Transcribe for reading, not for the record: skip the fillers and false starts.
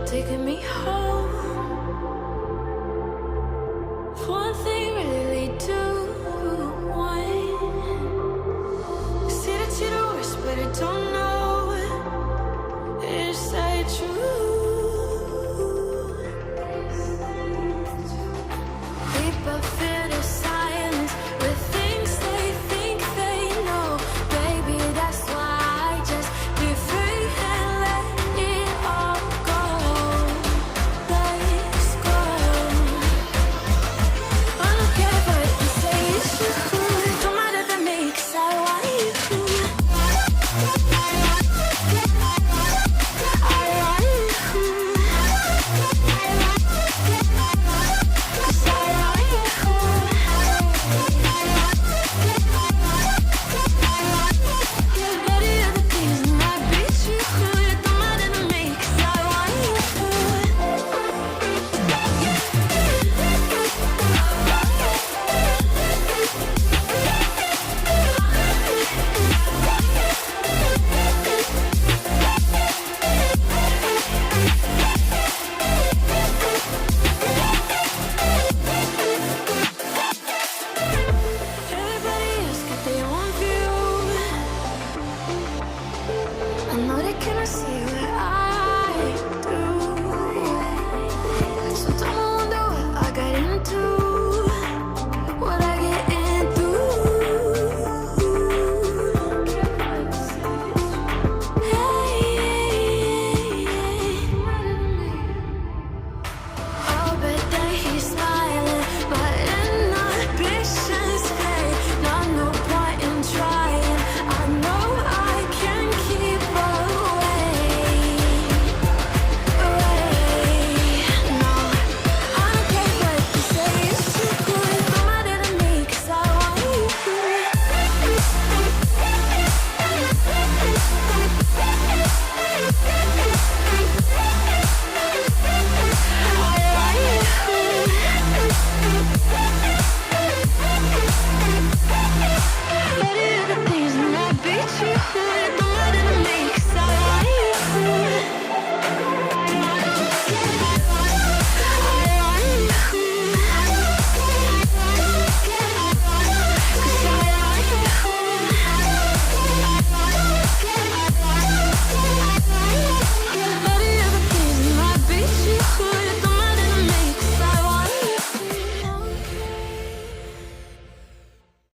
taking me home. One thing really do want. See that you're the worst, but I don't know. Is that true? People fear the silence with things they think they know. Baby, that's why I just be free and let it all go. Let's go. I don't care what you say, it's true. Don't matter to me, 'cause I want you. Everybody else got their own view. I know they cannot see what I do. So don't wonder what I got into. What I get into. Hey, oh, but then he's smiling, but inhibitions fade. Not no point in trying. I know I can keep away. No, I don't care what you say, it's too good. No matter to me, 'cause I want you.